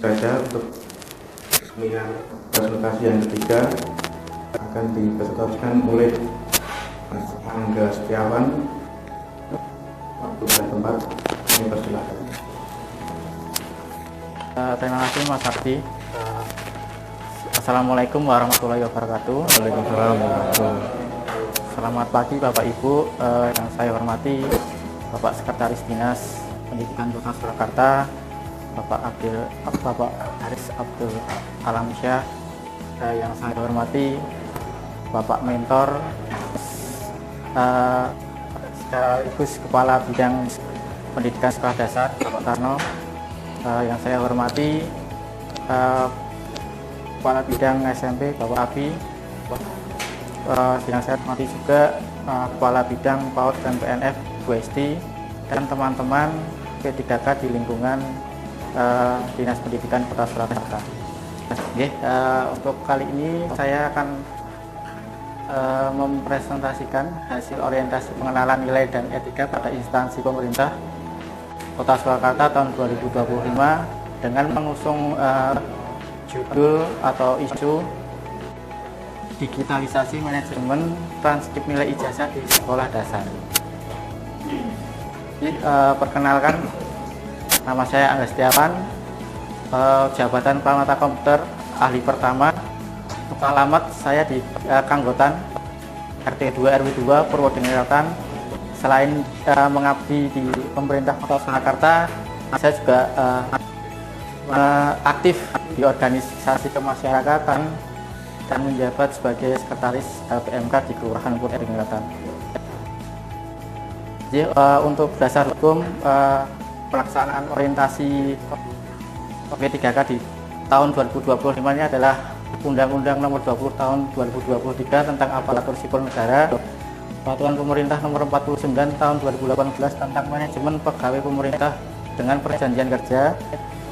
saja untuk seminar presentasi yang ketiga akan dipresentasikan oleh Mas Angga Setiawan. Waktu dan tempat kami persilakan. Terima kasih Mas Ardi. Assalamualaikum warahmatullahi wabarakatuh. Waalaikumsalam warahmatullahi wabarakatuh. Selamat pagi Bapak Ibu, yang saya hormati Bapak Sekretaris Dinas Pendidikan Kota Surakarta, Bapak Haris Abdul Alamsyah, yang saya hormati Bapak Mentor, sekaligus Kepala Bidang Pendidikan Sekolah Dasar Bapak Tarno, yang saya hormati Kepala Bidang SMP Bapak Abi, yang saya hormati juga Kepala Bidang PAUD dan PNF Bu Esti, dan teman-teman P3K di lingkungan Dinas Pendidikan Kota Surakarta. Untuk kali ini saya akan mempresentasikan hasil orientasi pengenalan nilai dan etika pada instansi pemerintah Kota Surakarta tahun 2025 dengan mengusung judul atau isu digitalisasi manajemen transkrip nilai ijazah di sekolah dasar. Perkenalkan, nama saya Angga Setiawan, jabatan Pramata Komputer ahli pertama. Untuk alamat saya di Kanggotan RT 2 RW 2 Purwodengeratan. Selain mengabdi di pemerintah Kota Surakarta, saya juga aktif di organisasi kemasyarakatan dan menjabat sebagai sekretaris PMK di Kelurahan Purwodengeratan. Jadi untuk dasar hukum pelaksanaan orientasi P3K di tahun 2025 ini adalah Undang-Undang Nomor 20 Tahun 2023 tentang Aparatur Sipil Negara, Peraturan Pemerintah Nomor 49 Tahun 2018 tentang Manajemen Pegawai Pemerintah dengan Perjanjian Kerja,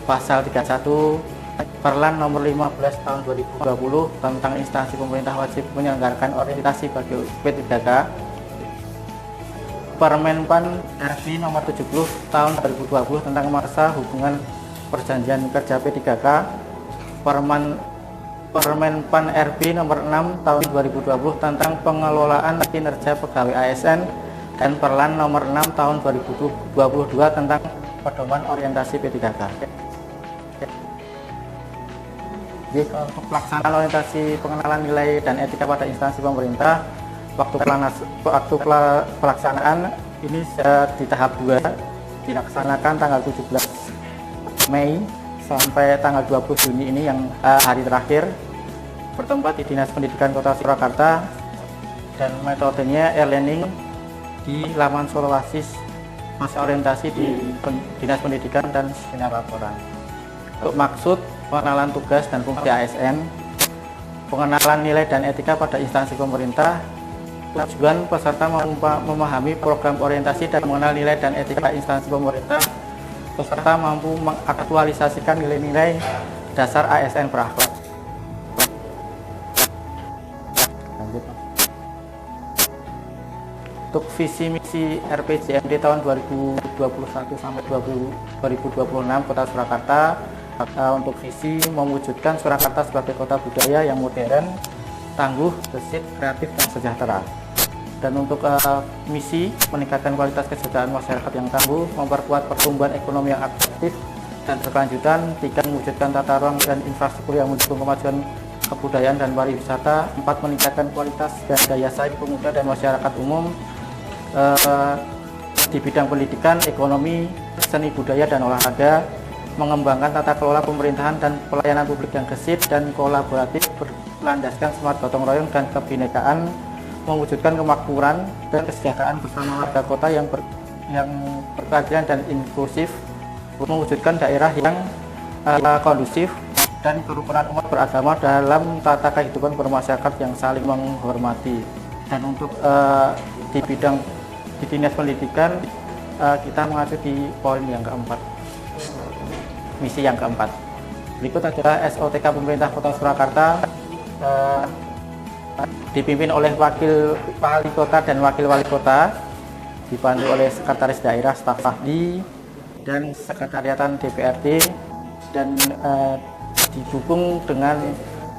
Pasal 31 Perlan Nomor 15 Tahun 2020 tentang instansi pemerintah wajib menyelenggarakan orientasi bagi P3K, Permenpan RB Nomor 70 Tahun 2020 tentang masa hubungan Perjanjian Kerja P3K, Permenpan RB Nomor 6 Tahun 2020 tentang pengelolaan kinerja pegawai ASN, dan Perlan Nomor 6 Tahun 2022 tentang pedoman orientasi P3K. Jadi untuk pelaksanaan orientasi pengenalan nilai dan etika pada instansi pemerintah, waktu pelaksanaan ini di tahap 2 dilaksanakan tanggal 17 Mei sampai tanggal 20 Juni ini yang hari terakhir, bertempat di Dinas Pendidikan Kota Surakarta, dan metodenya e-learning di laman Soloasis, masa orientasi di Dinas Pendidikan dan seminar laporan. Untuk maksud pengenalan tugas dan fungsi ASN, pengenalan nilai dan etika pada instansi pemerintah, tujuan peserta memahami program orientasi dan mengenal nilai dan etika instansi pemerintah. Peserta mampu mengaktualisasikan nilai-nilai dasar ASN berakhlak. Untuk visi misi RPJMD tahun 2021 sampai 2026 Kota Surakarta, untuk visi mewujudkan Surakarta sebagai kota budaya yang modern, tangguh, gesit, kreatif, dan sejahtera. Dan untuk misi meningkatkan kualitas kesejahteraan masyarakat yang tangguh, memperkuat pertumbuhan ekonomi yang aktif dan berkelanjutan, 3 mewujudkan tata ruang dan infrastruktur yang mendukung kemajuan kebudayaan dan pariwisata, 4 meningkatkan kualitas dan daya saing pemuda dan masyarakat umum di bidang pendidikan, ekonomi, seni budaya dan olahraga, mengembangkan tata kelola pemerintahan dan pelayanan publik yang gesit dan kolaboratif berlandaskan semangat gotong royong dan kebinekaan, mewujudkan kemakmuran dan kesejahteraan bersama warga kota yang berkeadilan dan inklusif, mewujudkan daerah yang kondusif dan kerukunan umat beragama dalam tata kehidupan bermasyarakat yang saling menghormati. Dan untuk di bidang di Dinas Pendidikan, kita mengacu di poin yang keempat, misi yang keempat. Berikut adalah SOTK Pemerintah Kota Surakarta, dipimpin oleh Wakil Wali Kota dan Wakil Wali Kota, dibantu oleh Sekretaris Daerah, Staf Ahli, dan Sekretariatan DPRD, dan didukung dengan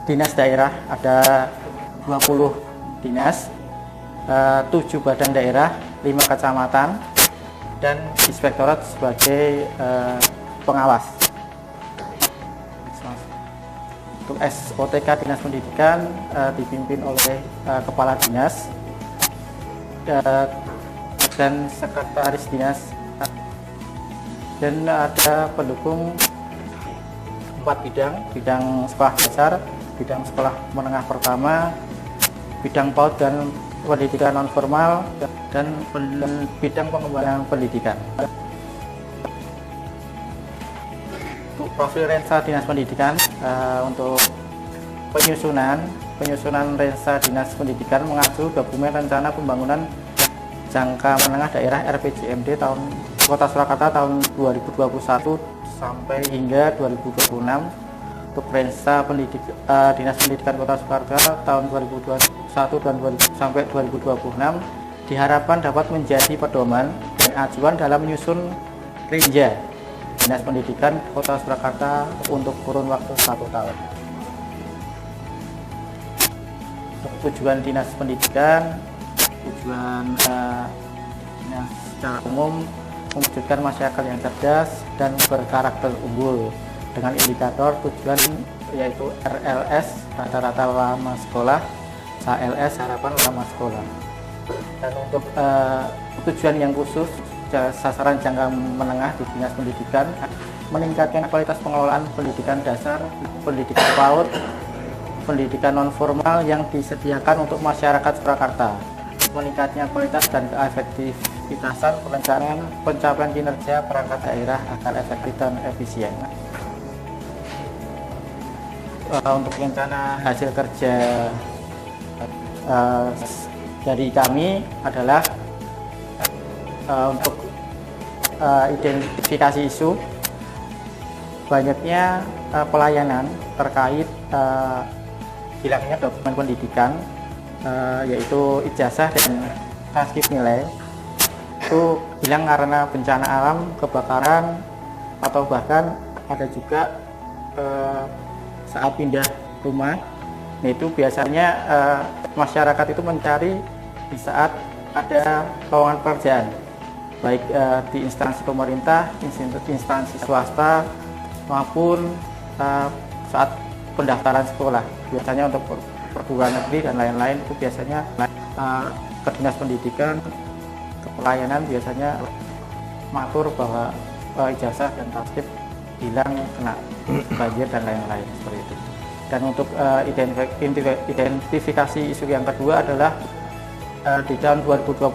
dinas daerah, ada 20 dinas, 7 badan daerah, 5 kecamatan, dan inspektorat sebagai pengawas. Untuk SOTK Dinas Pendidikan dipimpin oleh Kepala Dinas dan Sekretaris Dinas, dan ada pendukung 4 bidang sekolah dasar, bidang sekolah menengah pertama, bidang PAUD dan pendidikan non formal, dan bidang pengembangan pendidikan. Untuk profil Rensa Dinas Pendidikan, untuk penyusunan Rensa Dinas Pendidikan mengacu dokumen rencana pembangunan jangka menengah daerah RPJMD tahun Kota Surakarta tahun 2021 sampai hingga 2026. Untuk Rensa Dinas Pendidikan Kota Surakarta tahun 2021 sampai 2026 diharapkan dapat menjadi pedoman dan acuan dalam menyusun Renja Dinas Pendidikan Kota Surakarta untuk kurun waktu 1 tahun. Untuk tujuan Dinas Pendidikan, dinas secara umum mewujudkan masyarakat yang cerdas dan berkarakter unggul dengan indikator tujuan yaitu RLS rata-rata lama sekolah, HLS harapan lama sekolah. Dan untuk tujuan yang khusus sasaran jangka menengah di Dinas Pendidikan meningkatkan kualitas pengelolaan pendidikan dasar, pendidikan PAUD, pendidikan non formal yang disediakan untuk masyarakat Surakarta, meningkatnya kualitas dan keefektivitasan perencanaan pencapaian kinerja perangkat daerah agar efektif dan efisien. Untuk rencana hasil kerja dari kami adalah untuk identifikasi isu, banyaknya pelayanan terkait hilangnya dokumen pendidikan, yaitu ijazah dan transkrip nilai itu hilang karena bencana alam, kebakaran, atau bahkan ada juga saat pindah rumah. Nah, itu biasanya masyarakat itu mencari di saat ada lowongan pekerjaan, baik di instansi pemerintah, instansi swasta, maupun saat pendaftaran sekolah. Biasanya untuk perguruan negeri dan lain-lain itu biasanya ke Dinas Pendidikan, ke pelayanan biasanya matur bahwa ijazah dan transkrip hilang kena banjir dan lain-lain seperti itu. Dan untuk identifikasi isu yang kedua adalah di tahun 2025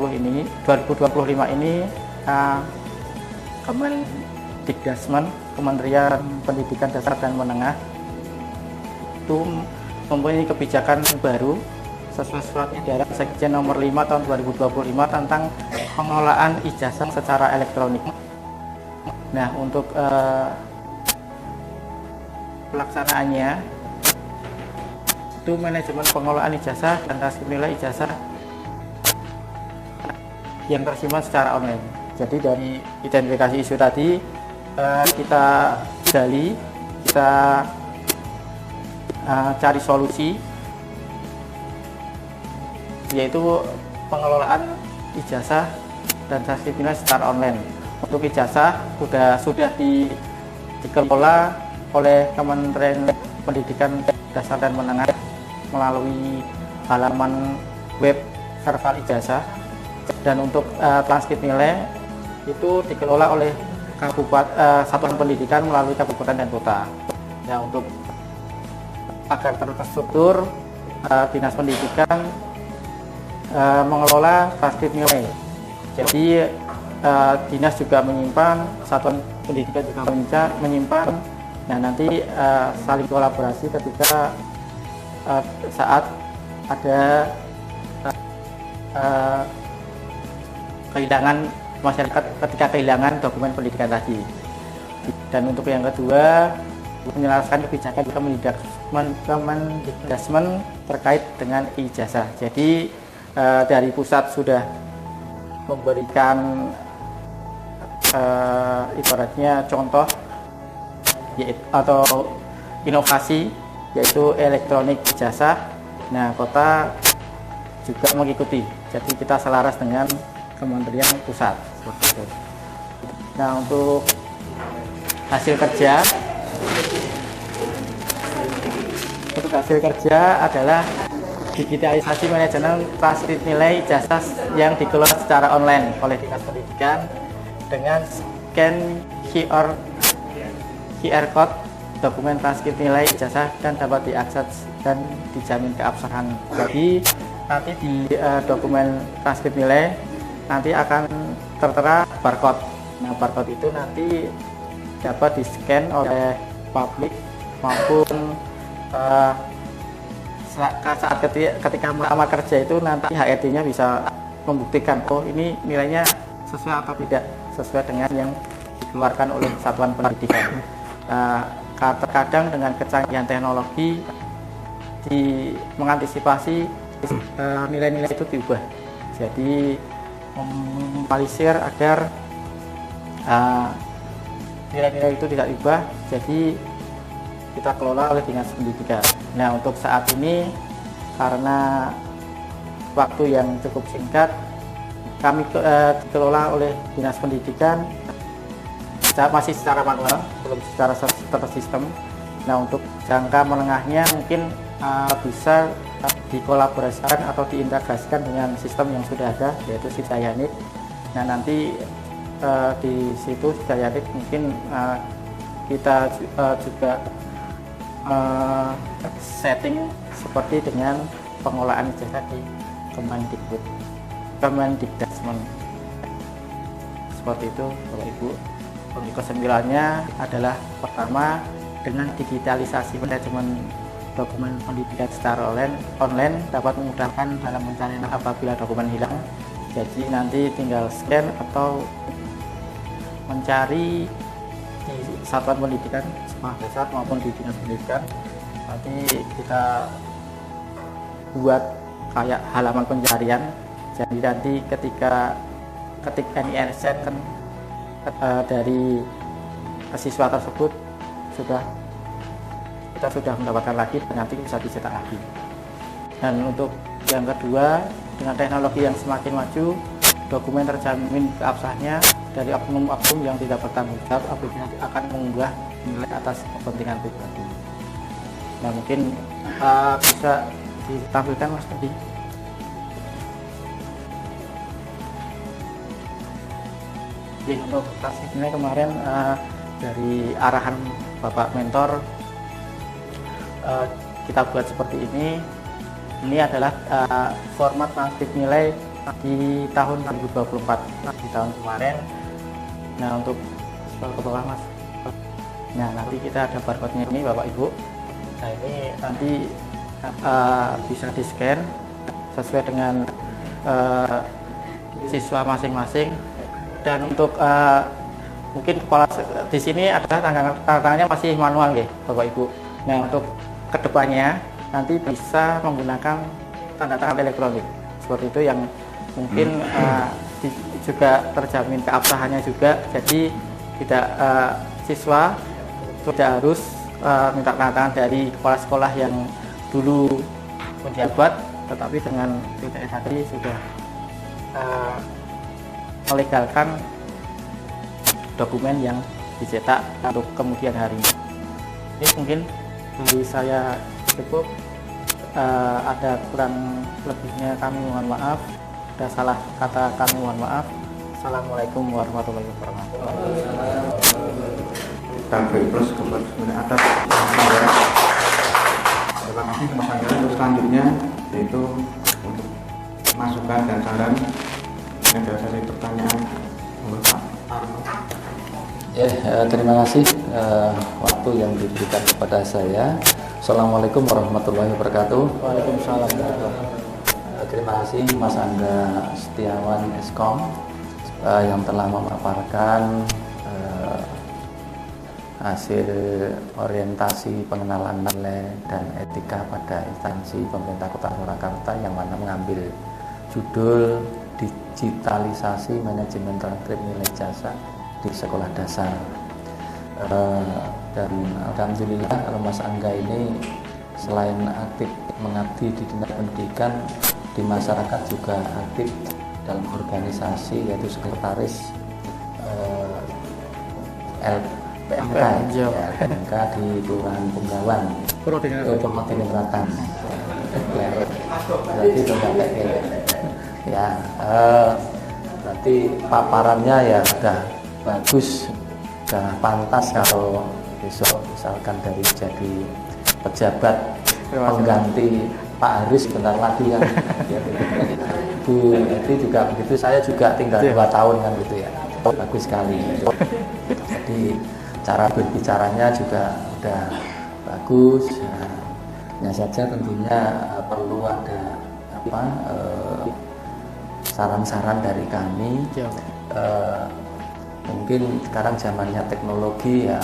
ini Kemendikdasmen, Kementerian Pendidikan Dasar dan Menengah itu mempunyai kebijakan baru sesuai surat edaran Sekjen nomor 5 tahun 2025 tentang pengelolaan ijazah secara elektronik. Nah, untuk pelaksanaannya itu manajemen pengelolaan ijazah dan transkrip nilai ijazah yang tersimpan secara online. Jadi dari identifikasi isu tadi kita gali, kita cari solusi, yaitu pengelolaan ijazah dan transkrip nilai secara online. Untuk ijazah sudah dikelola oleh Kementerian Pendidikan Dasar dan Menengah melalui halaman web serval ijazah, dan untuk transkrip nilai itu dikelola oleh satuan pendidikan melalui kabupaten dan kota. Ya, untuk agar terstruktur, Dinas Pendidikan mengelola transkrip nilai. Jadi dinas juga menyimpan, satuan pendidikan juga menyimpan. Nah, nanti saling kolaborasi ketika saat ada kehilangan masyarakat ketika kehilangan dokumen pendidikan tadi. Dan untuk yang kedua, menjelaskan kebijakan Kemendikdasmen terkait dengan ijazah. Jadi dari pusat sudah memberikan ibaratnya contoh yaitu atau inovasi yaitu elektronik ijazah. Nah, kota juga mengikuti. Jadi kita selaras dengan kementerian pusat seperti itu. Nah, untuk hasil kerja adalah digitalisasi manajemen transkrip nilai ijazah yang dikelola secara online oleh Dinas Pendidikan dengan scan QR code dokumen transkrip nilai ijazah dan dapat diakses dan dijamin keabsahan. Jadi nanti di dokumen transkrip nilai nanti akan tertera barcode. Nah, barcode itu nanti dapat di-scan oleh publik maupun saat ketika melamar kerja itu nanti HRD-nya bisa membuktikan oh ini nilainya sesuai atau tidak sesuai dengan yang dikeluarkan oleh satuan pendidikan. Terkadang dengan kecanggihan teknologi mengantisipasi nilai-nilai itu diubah, jadi meminimalisir agar nilai-nilai itu tidak diubah, jadi kita kelola oleh Dinas Pendidikan. Nah, untuk saat ini karena waktu yang cukup singkat, kami dikelola oleh Dinas Pendidikan masih secara manual, belum secara tersistem. Nah, untuk jangka menengahnya mungkin bisa dikolaborasikan atau diintegrasikan dengan sistem yang sudah ada, yaitu Sidayanit. Nah, nanti di situ Sidayanit mungkin kita juga setting seperti dengan pengolahan ijazah di Kemendikbudristek. Seperti itu, Bapak Ibu. Untuk kesembilannya adalah pertama, dengan digitalisasi manajemen dokumen pendidikan secara online dapat memudahkan dalam pencarian apabila dokumen hilang. Jadi nanti tinggal scan atau mencari di satuan pendidikan sekolah dasar maupun di Dinas Pendidikan. Nanti kita buat kayak halaman pencarian. Jadi nanti ketika ketik NIRZ dari siswa tersebut kita sudah mendapatkan lagi dan nanti bisa dicetak lagi. Dan untuk yang kedua, dengan teknologi yang semakin maju, dokumen terjamin keabsahannya dari oknum-oknum yang tidak bertanggung jawab apabila akan mengunggah nilai atas kepentingan pribadi. Nah, mungkin bisa ditampilkan Mas tadi. Jadi untuk tasik ini kemarin dari arahan Bapak Mentor kita buat seperti ini. Ini adalah format transkrip nilai di tahun 2024, di tahun kemarin. Nah, untuk ke bawah Mas. Nah, nanti kita ada barcode-nya ini Bapak Ibu. Nah, ini nanti bisa di scan sesuai dengan siswa masing-masing. Dan untuk mungkin kepala di sini adalah tangannya masih manual ya Bapak Ibu. Nah, untuk kedepannya nanti bisa menggunakan tanda tangan elektronik seperti itu yang mungkin juga terjamin keabsahannya juga. Jadi tidak siswa tidak harus minta tanda tangan dari kepala sekolah yang dulu menjabat, tetapi dengan TTS tadi sudah melegalkan dokumen yang dicetak untuk kemudian hari. Ini mungkin dari saya cukup. Ada kurang lebihnya kami mohon maaf, ada salah kata kami mohon maaf. Assalamualaikum warahmatullahi wabarakatuh. Sampai plus kepada atas. Terima kasih Mas Angga. Untuk selanjutnya yaitu untuk masukan dan saran. Ini ada sesi pertanyaan oleh Pak Arno. Terima kasih waktu yang diberikan kepada saya. Assalamualaikum warahmatullahi wabarakatuh. Waalaikumsalam. Terima kasih Mas Angga Setiawan Eskom yang telah memaparkan hasil orientasi pengenalan nilai dan etika pada instansi pemerintah Kota Surakarta yang mana mengambil judul digitalisasi manajemen transkrip nilai ijazah di sekolah dasar. Dan alhamdulillah kalau Mas Angga ini selain aktif mengabdi di dinas pendidikan, di masyarakat juga aktif dalam organisasi, yaitu sekretaris LPMK, ya, LPMK di Kelurahan Punggawan, Kabupaten Selatan. Berarti ya, berarti paparannya ya sudah bagus, sudah pantas kalau besok misalkan dari jadi pejabat pengganti Pak Haris bentar lagi kan. Bu Edi juga begitu, saya juga tinggal 2 tahun kan gitu ya. Bagus sekali. Jadi cara berbicaranya juga udah bagus. Hanya saja tentunya perlu ada saran-saran dari kami. Mungkin sekarang zamannya teknologi ya,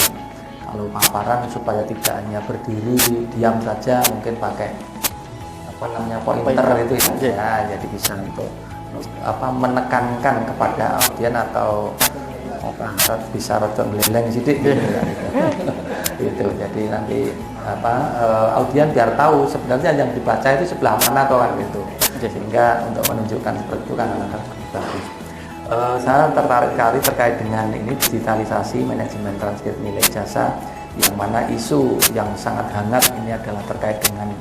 kalau paparan supaya tidak hanya berdiri diam saja, mungkin pakai pointer itu ya, jadi bisa untuk menekankan kepada audien atau bisa rotok meleleng sedikit gitu ya. Gitu. Jadi nanti audien biar tahu sebenarnya yang dibaca itu sebelah mana atau kan gitu. Sehingga untuk menunjukkan seperti itu kan akan bagus. Saya tertarik sekali terkait dengan ini, digitalisasi manajemen transkrip nilai jasa, yang mana isu yang sangat hangat ini adalah terkait dengan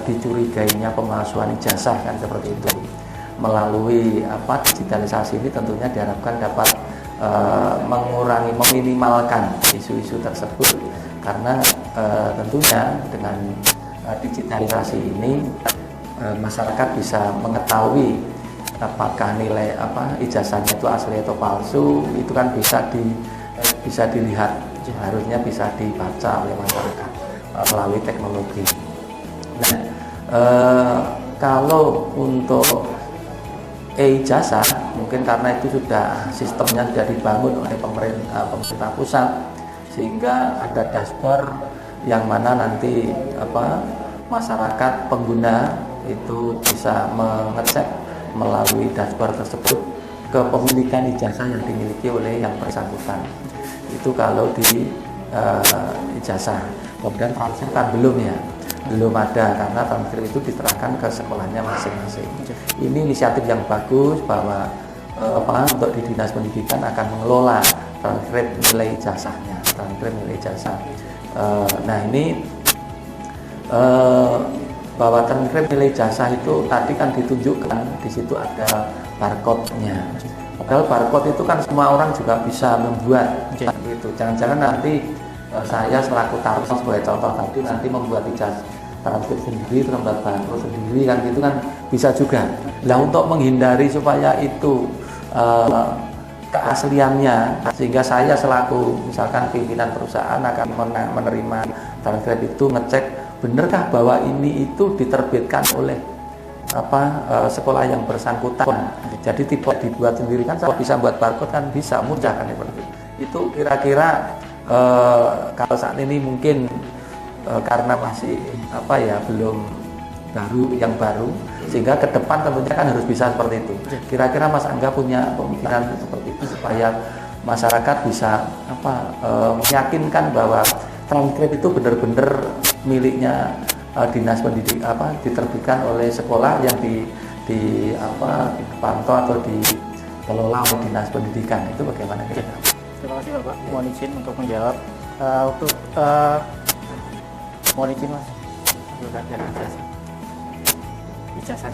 dicurigainya pemalsuan ijazah kan seperti itu. Melalui digitalisasi ini tentunya diharapkan dapat mengurangi, meminimalkan isu-isu tersebut, karena tentunya dengan digitalisasi ini masyarakat bisa mengetahui apakah nilai ijazahnya itu asli atau palsu, itu kan bisa dilihat, harusnya bisa dibaca oleh masyarakat melalui teknologi. Nah, kalau untuk e-ijazah mungkin karena itu sudah sistemnya sudah dibangun oleh pemerintah pusat, sehingga ada dashboard yang mana nanti masyarakat pengguna itu bisa mengecek melalui dashboard tersebut kepemilikan ijazah yang dimiliki oleh yang bersangkutan. Itu kalau di ijazah. Kemudian transkrip kan belum ada, karena transkrip itu diserahkan ke sekolahnya masing-masing. Ini inisiatif yang bagus bahwa untuk di dinas pendidikan akan mengelola transkrip nilai ijazahnya, transkrip nilai ijazah. Nah ini bahwa transkrip nilai ijazah itu tadi kan ditunjukkan di situ ada barcode-nya. Padahal barcode itu kan semua orang juga bisa membuat. Gitu. Jangan-jangan nanti saya selaku tarus sebagai contoh tadi nanti membuat ijazah transkrip sendiri, membuat barcode sendiri kan gitu kan bisa juga. Nah untuk menghindari supaya itu keasliannya, sehingga saya selaku misalkan pimpinan perusahaan akan menerima transkrip itu, ngecek benarkah bahwa ini itu diterbitkan oleh sekolah yang bersangkutan. Jadi tidak dibuat sendiri kan, saya bisa buat barcode kan bisa, mudah kan seperti itu. Kira-kira kalau saat ini mungkin karena masih belum baru, sehingga ke depan tentunya kan harus bisa seperti itu. Kira-kira Mas Angga punya pemikiran seperti itu supaya masyarakat bisa meyakinkan bahwa transkrip itu benar-benar miliknya dinas pendidikan, diterbitkan oleh sekolah yang dipantau atau dikelola oleh dinas pendidikan. Itu bagaimana kira-kira? Terima kasih Bapak. Mohon izin untuk menjawab. Mohon izin Mas. Ijazah.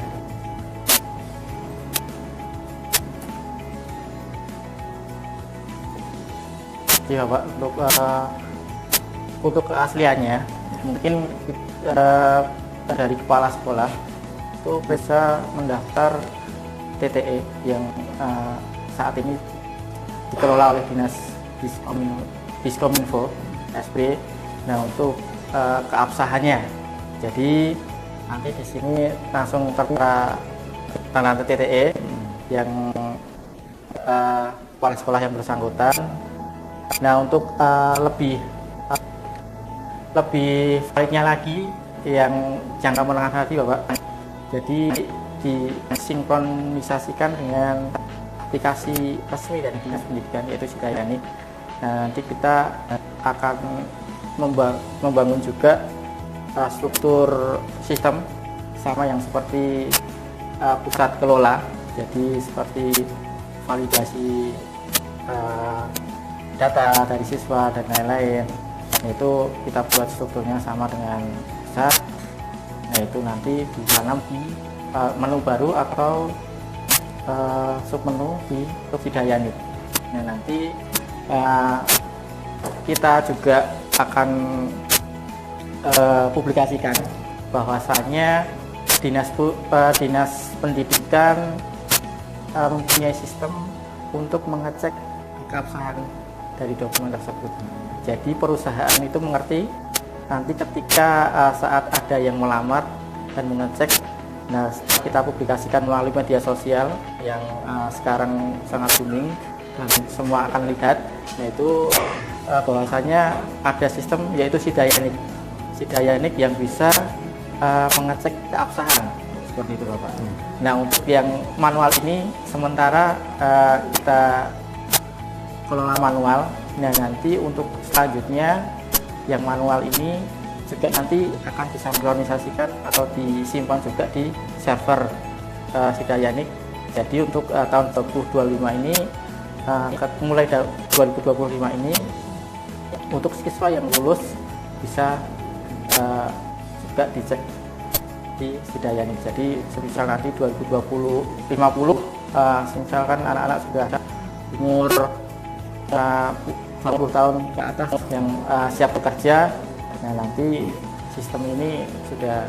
Iya Pak, untuk keasliannya mungkin dari kepala sekolah itu bisa mendaftar TTE yang saat ini dikelola oleh Dinas Diskominfo SP. Nah untuk keabsahannya, jadi nanti di sini langsung tertera tanda TTE yang kepala sekolah yang bersangkutan. Nah untuk lebih validnya lagi yang jangka menengah tadi Bapak, jadi disinkronisasikan dengan aplikasi resmi dari dinas pendidikan, yaitu Sidayani. Nah, nanti kita akan membangun juga struktur sistem sama yang seperti pusat kelola, jadi seperti validasi data dari siswa dan lain-lain. Itu kita buat strukturnya sama dengan pusat, yaitu nanti ditanam di menu baru atau submenu di Subsidayanit. Nah, nanti kita juga akan publikasikan bahwasannya dinas pendidikan mempunyai sistem untuk mengecek keabsahan dari dokumen tersebut. Jadi perusahaan itu mengerti nanti ketika saat ada yang melamar dan mengecek. Nah, kita publikasikan melalui media sosial yang sekarang sangat booming dan semua akan lihat, yaitu bahwasanya ada sistem yaitu Sidayanik yang bisa mengecek keabsahan seperti itu, Bapak. Nah, untuk yang manual ini sementara kita kelola manual. Nah, nanti untuk selanjutnya yang manual ini juga nanti akan disinkronisasikan atau disimpan juga di server Sidayanik. Jadi untuk tahun 2025 ini mulai 2025 ini untuk siswa yang lulus bisa juga dicek di Sidayanik. Jadi semisal nanti 2050 misalkan anak-anak sudah umur 20 tahun ke atas yang siap bekerja, nah nanti sistem ini sudah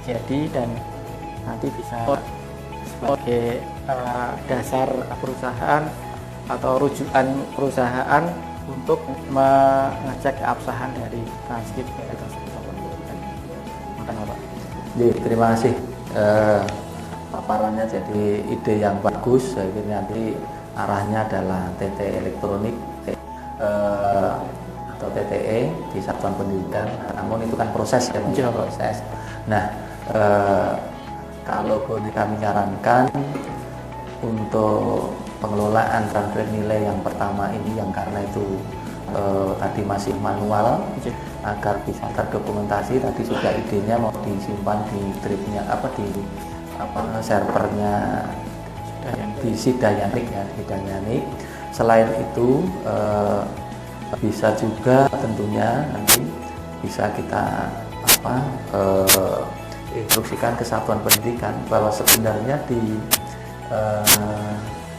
jadi dan nanti bisa sebagai dasar perusahaan atau rujukan perusahaan untuk mengecek keabsahan dari transkrip tersebut. Terima kasih paparannya, jadi ide yang bagus. Jadi nanti arahnya adalah TT elektronik atau TTE di satuan pendidikan. Namun itu kan proses ya, proses. Nah, kalau boleh kami sarankan untuk pengelolaan transfer nilai yang pertama ini, yang karena itu tadi masih manual, agar bisa terdokumentasi. Tadi sudah idenya mau disimpan di drive-nya servernya di Sidayanik ya, Sidayanik. Selain itu bisa juga tentunya nanti bisa kita instruksikan ke satuan pendidikan bahwa sebenarnya di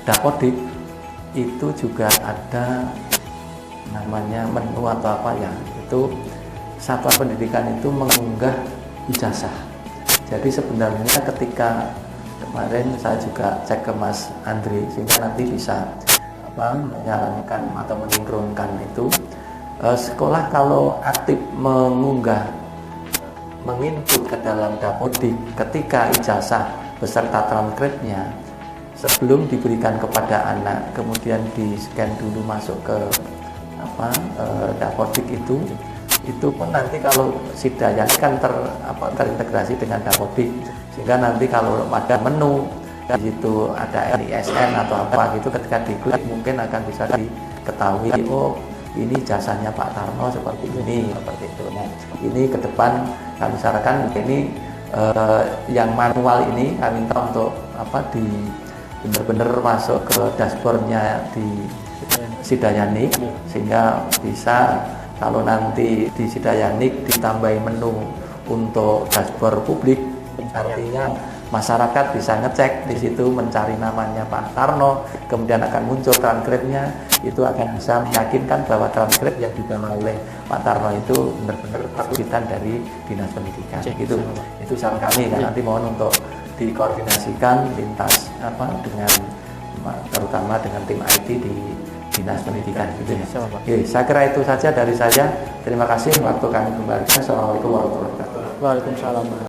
Dapodik itu juga ada namanya menu atau apa ya, itu satuan pendidikan itu mengunggah ijazah. Jadi sebenarnya ketika kemarin saya juga cek ke Mas Andri, sehingga nanti bisa menyarankan atau mensinkronkan itu sekolah kalau aktif menginput ke dalam Dapodik ketika ijazah beserta transkripnya sebelum diberikan kepada anak, kemudian di scan dulu masuk ke Dapodik itu pun nanti kalau Sidayanik kan terintegrasi dengan Dapodik, sehingga nanti kalau ada menu di situ ada LISN atau apa gitu, ketika diklik mungkin akan bisa diketahui, oh ini jasanya Pak Tarno seperti ini, seperti itu. Nah, ini ke depan kami sarankan ini yang manual ini kami minta untuk benar-benar masuk ke dashboardnya di Sidayanik, sehingga bisa kalau nanti di Sidayanik ditambahi menu untuk dashboard publik, artinya masyarakat bisa ngecek di situ, mencari namanya Pak Tarno, kemudian akan muncul transkripnya, itu akan bisa meyakinkan bahwa transkrip yang dibawa oleh Pak Tarno itu benar-benar terbitan dari Dinas Pendidikan. Itu saran kami. Nanti mohon untuk dikoordinasikan lintas dengan terutama dengan tim IT di Dinas Pendidikan gitu ya. Oke, saya kira itu saja dari saya. Terima kasih waktu kami kembali. Assalamualaikum warahmatullahi wabarakatuh. Waalaikumsalam.